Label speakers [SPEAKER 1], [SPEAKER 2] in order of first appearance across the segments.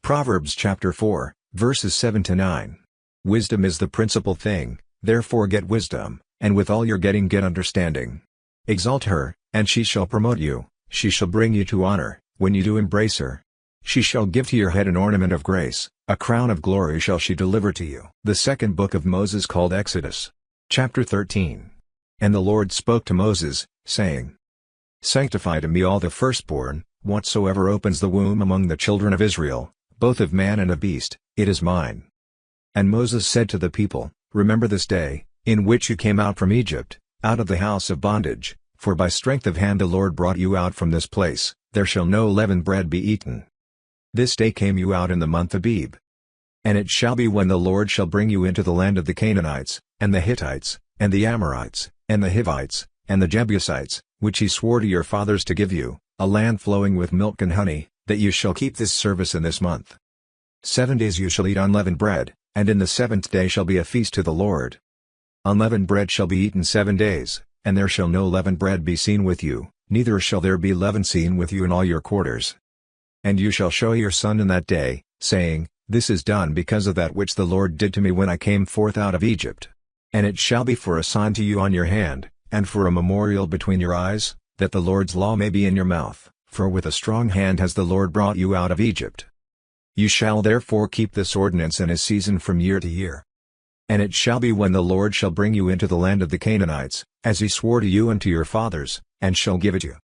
[SPEAKER 1] Proverbs chapter 4, verses 7-9. Wisdom is the principal thing, therefore get wisdom, and with all your getting get understanding. Exalt her, and she shall promote you, she shall bring you to honor, when you do embrace her. She shall give to your head an ornament of grace, a crown of glory shall she deliver to you. The second book of Moses called Exodus. Chapter 13. And the Lord spoke to Moses, saying, Sanctify to me all the firstborn, whatsoever opens the womb among the children of Israel, both of man and of beast, it is mine. And Moses said to the people, Remember this day, in which you came out from Egypt, out of the house of bondage, for by strength of hand the Lord brought you out from this place, there shall no leavened bread be eaten. This day came you out in the month Abib. And it shall be when the Lord shall bring you into the land of the Canaanites, and the Hittites, and the Amorites, and the Hivites, and the Jebusites, which he swore to your fathers to give you, a land flowing with milk and honey, that you shall keep this service in this month. 7 days you shall eat unleavened bread, and in the seventh day shall be a feast to the Lord. Unleavened bread shall be eaten 7 days, and there shall no leavened bread be seen with you, neither shall there be leaven seen with you in all your quarters. And you shall show your son in that day, saying, This is done because of that which the Lord did to me when I came forth out of Egypt. And it shall be for a sign to you on your hand, and for a memorial between your eyes, that the Lord's law may be in your mouth, for with a strong hand has the Lord brought you out of Egypt. You shall therefore keep this ordinance in his season from year to year. And it shall be when the Lord shall bring you into the land of the Canaanites, as he swore to you and to your fathers, and shall give it you,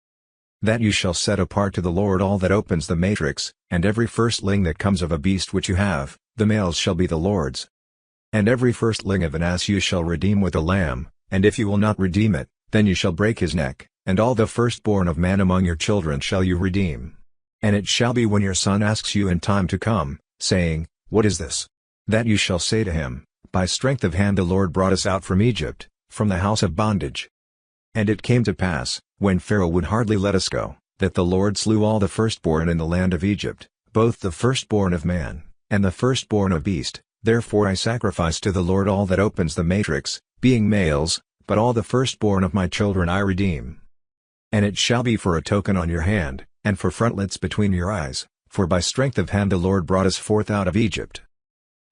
[SPEAKER 1] that you shall set apart to the Lord all that opens the matrix, and every firstling that comes of a beast which you have, the males shall be the Lord's. And every firstling of an ass you shall redeem with a lamb, and if you will not redeem it, then you shall break his neck, and all the firstborn of man among your children shall you redeem. And it shall be when your son asks you in time to come, saying, What is this? That you shall say to him, By strength of hand the Lord brought us out from Egypt, from the house of bondage. And it came to pass, when Pharaoh would hardly let us go, that the Lord slew all the firstborn in the land of Egypt, both the firstborn of man, and the firstborn of beast. Therefore I sacrifice to the Lord all that opens the matrix, being males, but all the firstborn of my children I redeem. And it shall be for a token on your hand, and for frontlets between your eyes, for by strength of hand the Lord brought us forth out of Egypt.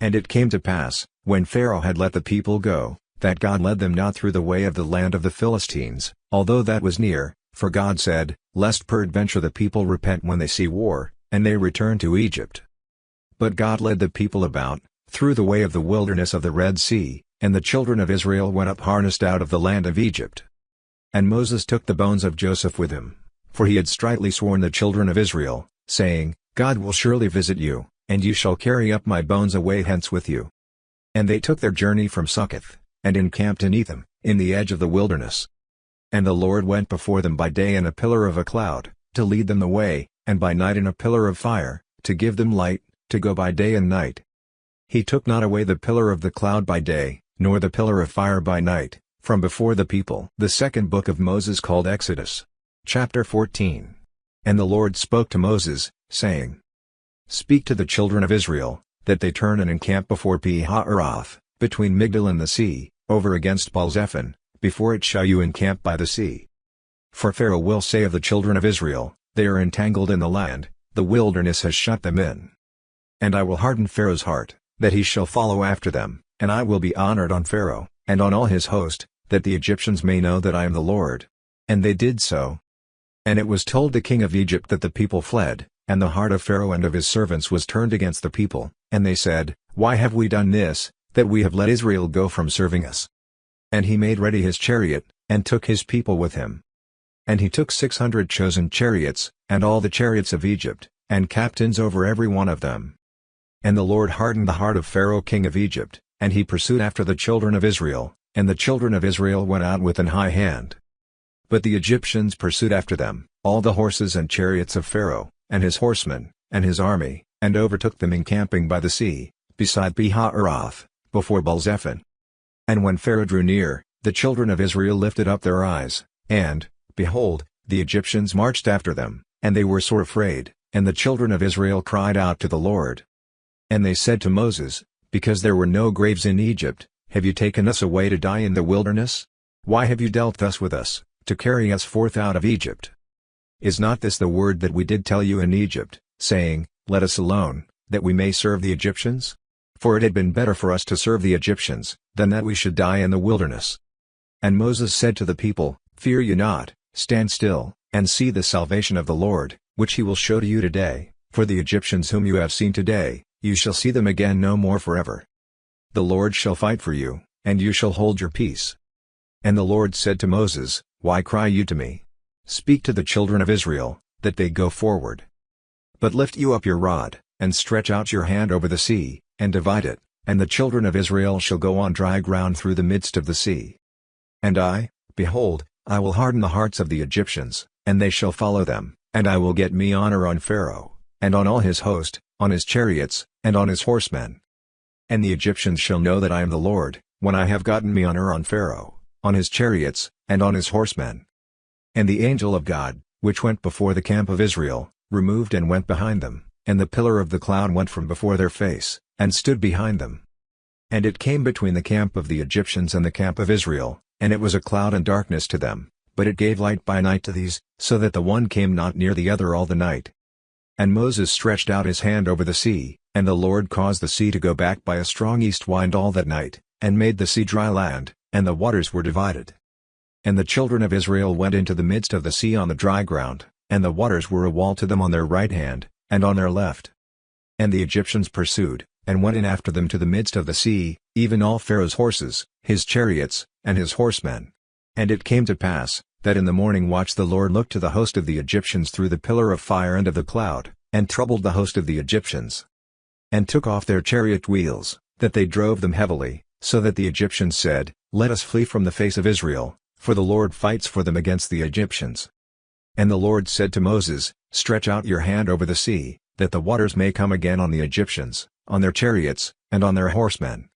[SPEAKER 1] And it came to pass, when Pharaoh had let the people go, that God led them not through the way of the land of the Philistines, although that was near, for God said, Lest peradventure the people repent when they see war, and they return to Egypt. But God led the people about, through the way of the wilderness of the Red Sea, and the children of Israel went up harnessed out of the land of Egypt. And Moses took the bones of Joseph with him, for he had straitly sworn the children of Israel, saying, God will surely visit you, and you shall carry up my bones away hence with you. And they took their journey from Succoth, and encamped in Etham, in the edge of the wilderness. And the Lord went before them by day in a pillar of a cloud, to lead them the way, and by night in a pillar of fire, to give them light, to go by day and night. He took not away the pillar of the cloud by day, nor the pillar of fire by night, from before the people. The second book of Moses called Exodus. Chapter 14. And the Lord spoke to Moses, saying, Speak to the children of Israel, that they turn and encamp before Pi-hahiroth, between Migdol and the sea, over against Baal-zephon, before it shall you encamp by the sea. For Pharaoh will say of the children of Israel, They are entangled in the land, the wilderness has shut them in. And I will harden Pharaoh's heart, that he shall follow after them, and I will be honored on Pharaoh, and on all his host, that the Egyptians may know that I am the Lord. And they did so. And it was told the king of Egypt that the people fled, and the heart of Pharaoh and of his servants was turned against the people, and they said, Why have we done this, that we have let Israel go from serving us? And he made ready his chariot, and took his people with him. And he took 600 chosen chariots, and all the chariots of Egypt, and captains over every one of them. And the Lord hardened the heart of Pharaoh king of Egypt, and he pursued after the children of Israel, and the children of Israel went out with an high hand. But the Egyptians pursued after them, all the horses and chariots of Pharaoh, and his horsemen, and his army, and overtook them encamping by the sea, beside Pi-hahiroth, before Baal-zephon. And when Pharaoh drew near, the children of Israel lifted up their eyes, and, behold, the Egyptians marched after them, and they were sore afraid, and the children of Israel cried out to the Lord. And they said to Moses, Because there were no graves in Egypt, have you taken us away to die in the wilderness? Why have you dealt thus with us, to carry us forth out of Egypt? Is not this the word that we did tell you in Egypt, saying, Let us alone, that we may serve the Egyptians? For it had been better for us to serve the Egyptians, than that we should die in the wilderness." And Moses said to the people, "Fear ye not, stand still, and see the salvation of the Lord, which he will show to you today, for the Egyptians whom you have seen today, you shall see them again no more forever. The Lord shall fight for you, and you shall hold your peace." And the Lord said to Moses, "Why cry you to me? Speak to the children of Israel, that they go forward. But lift you up your rod, and stretch out your hand over the sea, and divide it, and the children of Israel shall go on dry ground through the midst of the sea. And behold, I will harden the hearts of the Egyptians, and they shall follow them, and I will get me honor on Pharaoh, and on all his host, on his chariots, and on his horsemen. And the Egyptians shall know that I am the Lord, when I have gotten me honor on Pharaoh, on his chariots, and on his horsemen." And the angel of God, which went before the camp of Israel, removed and went behind them, and the pillar of the cloud went from before their face, and stood behind them. And it came between the camp of the Egyptians and the camp of Israel, and it was a cloud and darkness to them, but it gave light by night to these, so that the one came not near the other all the night. And Moses stretched out his hand over the sea, and the Lord caused the sea to go back by a strong east wind all that night, and made the sea dry land, and the waters were divided. And the children of Israel went into the midst of the sea on the dry ground, and the waters were a wall to them on their right hand, and on their left. And the Egyptians pursued, and went in after them to the midst of the sea, even all Pharaoh's horses, his chariots, and his horsemen. And it came to pass, that in the morning watch the Lord looked to the host of the Egyptians through the pillar of fire and of the cloud, and troubled the host of the Egyptians. And took off their chariot wheels, that they drove them heavily, so that the Egyptians said, "Let us flee from the face of Israel, for the Lord fights for them against the Egyptians." And the Lord said to Moses, "Stretch out your hand over the sea, that the waters may come again on the Egyptians, on their chariots, and on their horsemen."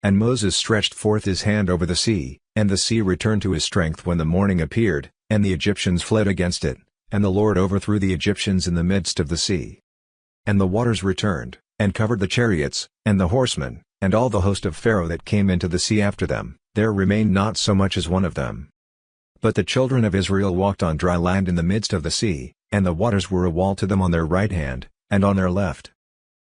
[SPEAKER 1] And Moses stretched forth his hand over the sea, and the sea returned to his strength when the morning appeared, and the Egyptians fled against it, and the Lord overthrew the Egyptians in the midst of the sea. And the waters returned, and covered the chariots, and the horsemen, and all the host of Pharaoh that came into the sea after them, there remained not so much as one of them. But the children of Israel walked on dry land in the midst of the sea, and the waters were a wall to them on their right hand, and on their left.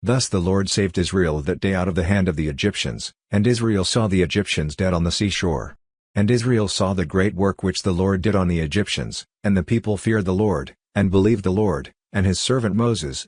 [SPEAKER 1] Thus the Lord saved Israel that day out of the hand of the Egyptians, and Israel saw the Egyptians dead on the seashore. And Israel saw the great work which the Lord did on the Egyptians, and the people feared the Lord, and believed the Lord, and his servant Moses.